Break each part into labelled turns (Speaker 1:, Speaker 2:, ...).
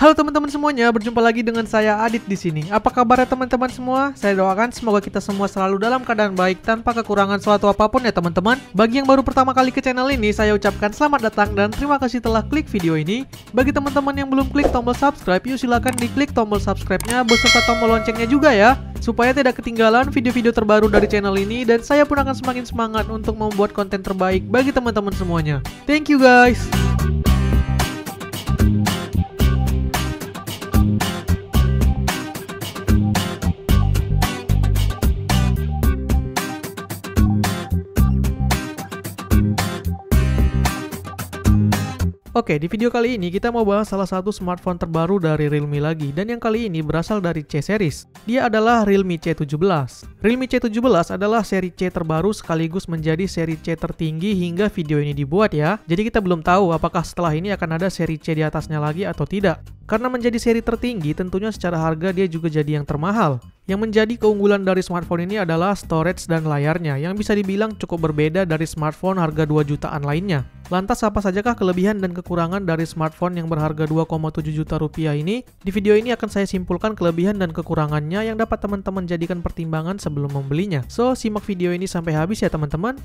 Speaker 1: Halo teman-teman semuanya, berjumpa lagi dengan saya Adit di sini. Apa kabarnya teman-teman semua? Saya doakan semoga kita semua selalu dalam keadaan baik tanpa kekurangan suatu apapun ya teman-teman. Bagi yang baru pertama kali ke channel ini, saya ucapkan selamat datang dan terima kasih telah klik video ini. Bagi teman-teman yang belum klik tombol subscribe, yuk silakan diklik tombol subscribe-nya beserta tombol loncengnya juga ya, supaya tidak ketinggalan video-video terbaru dari channel ini dan saya pun akan semakin semangat untuk membuat konten terbaik bagi teman-teman semuanya. Thank you guys. Oke, di video kali ini kita mau bahas salah satu smartphone terbaru dari Realme lagi, dan yang kali ini berasal dari C series. Dia adalah Realme C17. Realme C17 adalah seri C terbaru sekaligus menjadi seri C tertinggi hingga video ini dibuat ya. Jadi kita belum tahu apakah setelah ini akan ada seri C di atasnya lagi atau tidak. Karena menjadi seri tertinggi, tentunya secara harga dia juga jadi yang termahal. Yang menjadi keunggulan dari smartphone ini adalah storage dan layarnya, yang bisa dibilang cukup berbeda dari smartphone harga 2 jutaan lainnya. Lantas apa sajakah kelebihan dan kekurangan dari smartphone yang berharga 2,7 juta rupiah ini? Di video ini akan saya simpulkan kelebihan dan kekurangannya yang dapat teman-teman jadikan pertimbangan sebelum membelinya. So, simak video ini sampai habis ya teman-teman.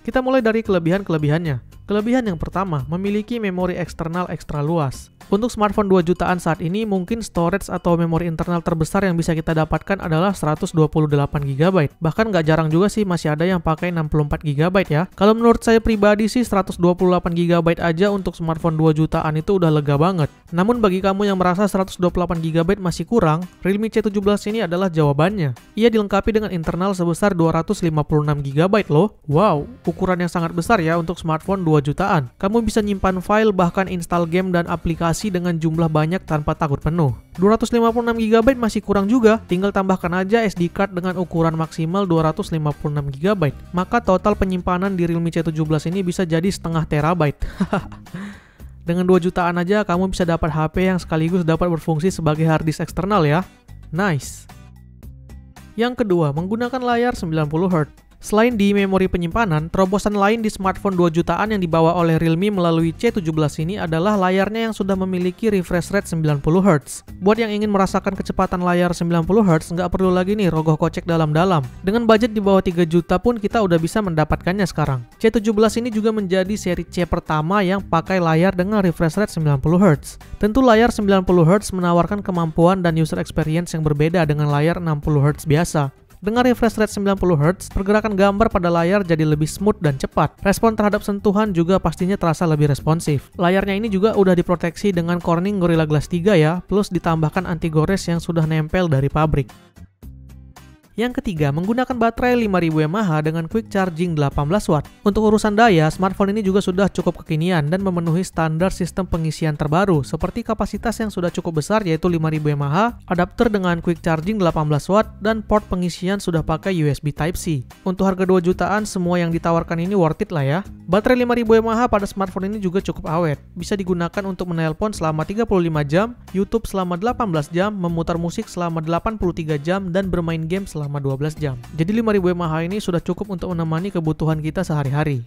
Speaker 1: Kita mulai dari kelebihan-kelebihannya. Kelebihan yang pertama, memiliki memori eksternal ekstra luas. Untuk smartphone 2 jutaan saat ini, mungkin storage atau memori internal terbesar yang bisa kita dapatkan adalah 128GB. Bahkan nggak jarang juga sih masih ada yang pakai 64GB ya. Kalau menurut saya pribadi sih 128GB aja untuk smartphone 2 jutaan itu udah lega banget. Namun bagi kamu yang merasa 128GB masih kurang, Realme C17 ini adalah jawabannya. Ia dilengkapi dengan internal sebesar 256GB loh. Wow, ukuran yang sangat besar ya untuk smartphone 2 jutaan. Kamu bisa nyimpan file bahkan install game dan aplikasi dengan jumlah banyak tanpa takut penuh. 256GB masih kurang juga, tinggal tambahkan aja SD card dengan ukuran maksimal 256GB. Maka total penyimpanan di Realme C17 ini bisa jadi setengah terabyte. Dengan 2 jutaan aja kamu bisa dapat HP yang sekaligus dapat berfungsi sebagai hard disk eksternal ya. Nice. Yang kedua, menggunakan layar 90Hz. Selain di memori penyimpanan, terobosan lain di smartphone 2 jutaan yang dibawa oleh Realme melalui C17 ini adalah layarnya yang sudah memiliki refresh rate 90Hz. Buat yang ingin merasakan kecepatan layar 90Hz, nggak perlu lagi nih rogoh kocek dalam-dalam. Dengan budget di bawah 3 juta pun kita udah bisa mendapatkannya sekarang. C17 ini juga menjadi seri C pertama yang pakai layar dengan refresh rate 90Hz. Tentu layar 90Hz menawarkan kemampuan dan user experience yang berbeda dengan layar 60Hz biasa. Dengan refresh rate 90Hz, pergerakan gambar pada layar jadi lebih smooth dan cepat. Respon terhadap sentuhan juga pastinya terasa lebih responsif. Layarnya ini juga udah diproteksi dengan Corning Gorilla Glass 3 ya, plus ditambahkan anti gores yang sudah nempel dari pabrik. Yang ketiga, menggunakan baterai 5000 mAh dengan quick charging 18W. Untuk urusan daya, smartphone ini juga sudah cukup kekinian dan memenuhi standar sistem pengisian terbaru seperti kapasitas yang sudah cukup besar yaitu 5000 mAh, adapter dengan quick charging 18W, dan port pengisian sudah pakai USB Type-C. Untuk harga 2 jutaan, semua yang ditawarkan ini worth it lah ya. Baterai 5000 mAh pada smartphone ini juga cukup awet. Bisa digunakan untuk menelpon selama 35 jam, YouTube selama 18 jam, memutar musik selama 83 jam, dan bermain game selama 12 jam. Jadi 5000 mAh ini sudah cukup untuk menemani kebutuhan kita sehari-hari.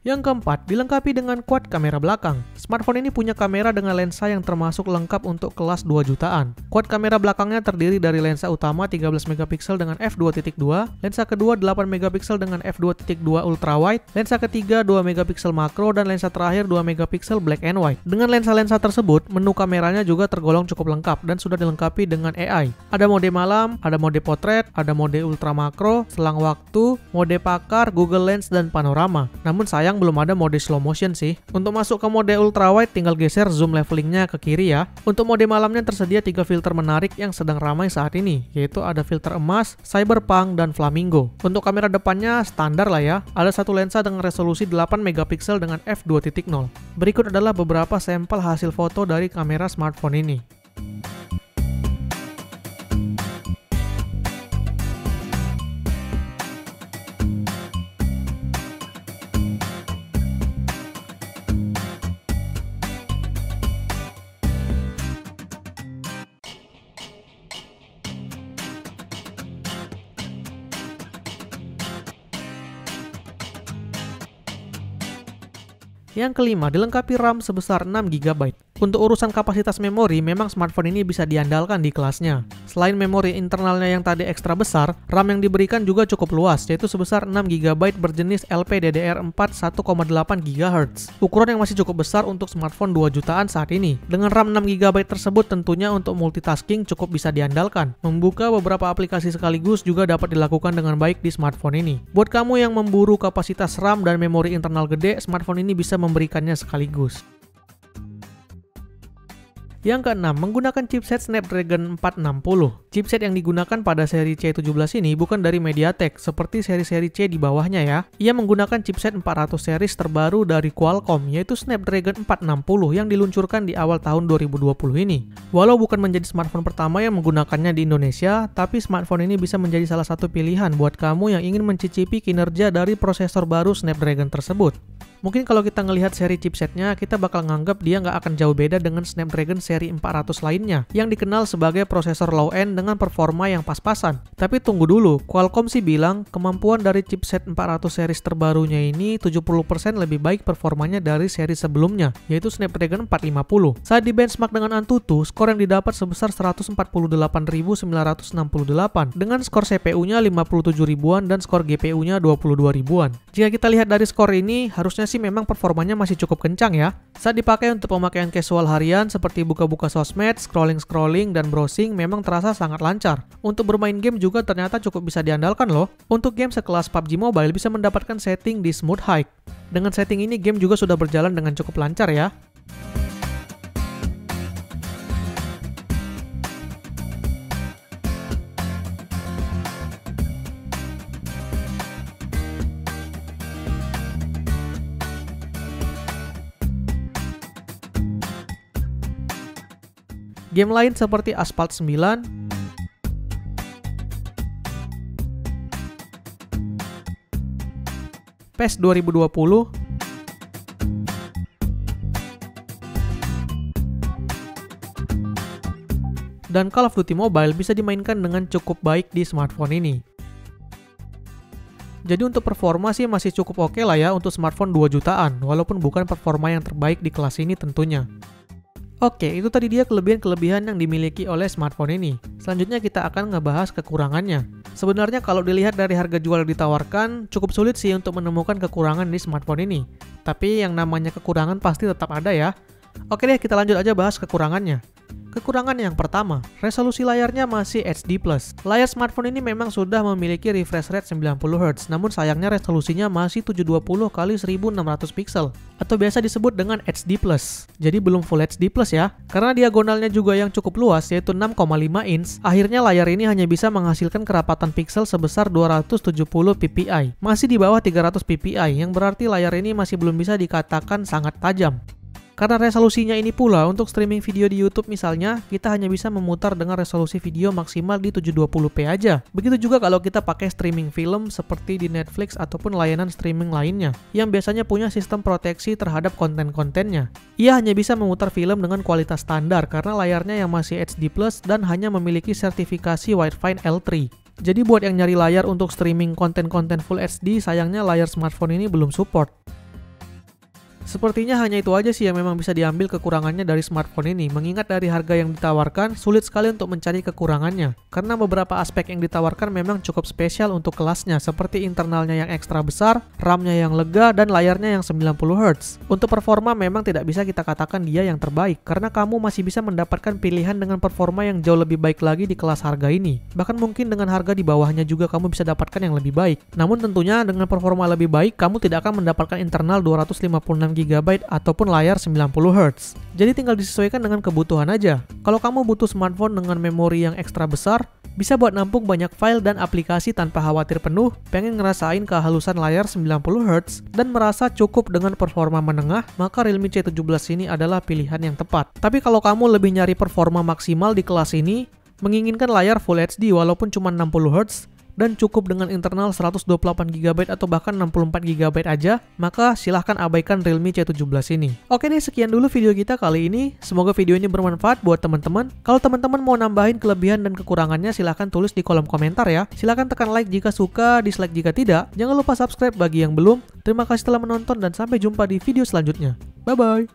Speaker 1: Yang keempat, dilengkapi dengan quad kamera belakang. Smartphone ini punya kamera dengan lensa yang termasuk lengkap untuk kelas 2 jutaan. Quad kamera belakangnya terdiri dari lensa utama 13MP dengan f2.2, lensa kedua 8MP dengan f2.2 ultra wide, lensa ketiga 2MP makro, dan lensa terakhir 2MP black and white. Dengan lensa-lensa tersebut, menu kameranya juga tergolong cukup lengkap dan sudah dilengkapi dengan AI. Ada mode malam, ada mode potret, ada mode ultra makro, selang waktu, mode pakar, Google Lens, dan panorama. Namun sayang belum ada mode slow motion sih. Untuk masuk ke mode ultra wide tinggal geser zoom levelingnya ke kiri ya. Untuk mode malamnya tersedia 3 filter menarik yang sedang ramai saat ini, yaitu ada filter emas, cyberpunk, dan flamingo. Untuk kamera depannya standar lah ya. Ada satu lensa dengan resolusi 8MP dengan f2.0. Berikut adalah beberapa sampel hasil foto dari kamera smartphone ini. Yang kelima, dilengkapi RAM sebesar 6GB. Untuk urusan kapasitas memori, memang smartphone ini bisa diandalkan di kelasnya. Selain memori internalnya yang tadi ekstra besar, RAM yang diberikan juga cukup luas, yaitu sebesar 6GB berjenis LPDDR4 1,8 GHz. Ukuran yang masih cukup besar untuk smartphone 2 jutaan saat ini. Dengan RAM 6GB tersebut tentunya untuk multitasking cukup bisa diandalkan. Membuka beberapa aplikasi sekaligus juga dapat dilakukan dengan baik di smartphone ini. Buat kamu yang memburu kapasitas RAM dan memori internal gede, smartphone ini bisa memberikannya sekaligus. Yang keenam, menggunakan chipset Snapdragon 460. Chipset yang digunakan pada seri C17 ini bukan dari MediaTek, seperti seri-seri C di bawahnya ya. Ia menggunakan chipset 400 series terbaru dari Qualcomm, yaitu Snapdragon 460 yang diluncurkan di awal tahun 2020 ini. Walau bukan menjadi smartphone pertama yang menggunakannya di Indonesia, tapi smartphone ini bisa menjadi salah satu pilihan buat kamu yang ingin mencicipi kinerja dari prosesor baru Snapdragon tersebut. Mungkin kalau kita ngelihat seri chipsetnya, kita bakal nganggap dia nggak akan jauh beda dengan Snapdragon seri 400 lainnya, yang dikenal sebagai prosesor low-end dengan performa yang pas-pasan. Tapi tunggu dulu, Qualcomm sih bilang kemampuan dari chipset 400 series terbarunya ini 70% lebih baik performanya dari seri sebelumnya, yaitu Snapdragon 450. Saat di benchmark dengan Antutu, skor yang didapat sebesar 148.968, dengan skor CPU-nya 57 ribuan dan skor GPU-nya 22 ribuan. Jika kita lihat dari skor ini, harusnya sih memang performanya masih cukup kencang ya. Saat dipakai untuk pemakaian casual harian seperti buka-buka sosmed, scrolling-scrolling, dan browsing memang terasa sangat lancar. Untuk bermain game juga ternyata cukup bisa diandalkan loh. Untuk game sekelas PUBG Mobile bisa mendapatkan setting di Smooth High. Dengan setting ini game juga sudah berjalan dengan cukup lancar ya. Game lain seperti Asphalt 9, PES 2020, dan Call of Duty Mobile bisa dimainkan dengan cukup baik di smartphone ini. Jadi untuk performa sih masih cukup oke lah ya untuk smartphone 2 jutaan, walaupun bukan performa yang terbaik di kelas ini tentunya. Oke, itu tadi dia kelebihan-kelebihan yang dimiliki oleh smartphone ini. Selanjutnya kita akan ngebahas kekurangannya. Sebenarnya kalau dilihat dari harga jual yang ditawarkan, cukup sulit sih untuk menemukan kekurangan di smartphone ini. Tapi yang namanya kekurangan pasti tetap ada ya. Oke deh, kita lanjut aja bahas kekurangannya. Kekurangan yang pertama, resolusi layarnya masih HD+. Layar smartphone ini memang sudah memiliki refresh rate 90Hz, namun sayangnya resolusinya masih 720 x 1600 pixel, atau biasa disebut dengan HD+. Jadi belum Full HD+ ya. Karena diagonalnya juga yang cukup luas, yaitu 6,5 inch, akhirnya layar ini hanya bisa menghasilkan kerapatan pixel sebesar 270 ppi. Masih di bawah 300 ppi, yang berarti layar ini masih belum bisa dikatakan sangat tajam. Karena resolusinya ini pula, untuk streaming video di YouTube misalnya, kita hanya bisa memutar dengan resolusi video maksimal di 720p aja. Begitu juga kalau kita pakai streaming film seperti di Netflix ataupun layanan streaming lainnya, yang biasanya punya sistem proteksi terhadap konten-kontennya. Ia hanya bisa memutar film dengan kualitas standar karena layarnya yang masih HD+, dan hanya memiliki sertifikasi Widefine L3. Jadi buat yang nyari layar untuk streaming konten-konten Full HD, sayangnya layar smartphone ini belum support. Sepertinya hanya itu aja sih yang memang bisa diambil kekurangannya dari smartphone ini. Mengingat dari harga yang ditawarkan, sulit sekali untuk mencari kekurangannya. Karena beberapa aspek yang ditawarkan memang cukup spesial untuk kelasnya, seperti internalnya yang ekstra besar, RAM-nya yang lega, dan layarnya yang 90Hz. Untuk performa memang tidak bisa kita katakan dia yang terbaik, karena kamu masih bisa mendapatkan pilihan dengan performa yang jauh lebih baik lagi di kelas harga ini. Bahkan mungkin dengan harga di bawahnya juga kamu bisa dapatkan yang lebih baik. Namun tentunya dengan performa lebih baik, kamu tidak akan mendapatkan internal 256GB ataupun layar 90Hz. Jadi tinggal disesuaikan dengan kebutuhan aja. Kalau kamu butuh smartphone dengan memori yang ekstra besar, bisa buat nampung banyak file dan aplikasi tanpa khawatir penuh, pengen ngerasain kehalusan layar 90Hz, dan merasa cukup dengan performa menengah, maka Realme C17 ini adalah pilihan yang tepat. Tapi kalau kamu lebih nyari performa maksimal di kelas ini, menginginkan layar Full HD walaupun cuma 60Hz, dan cukup dengan internal 128GB atau bahkan 64GB aja, maka silahkan abaikan Realme C17 ini. Oke deh, sekian dulu video kita kali ini. Semoga video ini bermanfaat buat teman-teman. Kalau teman-teman mau nambahin kelebihan dan kekurangannya, silahkan tulis di kolom komentar ya. Silahkan tekan like jika suka, dislike jika tidak. Jangan lupa subscribe bagi yang belum. Terima kasih telah menonton dan sampai jumpa di video selanjutnya. Bye-bye.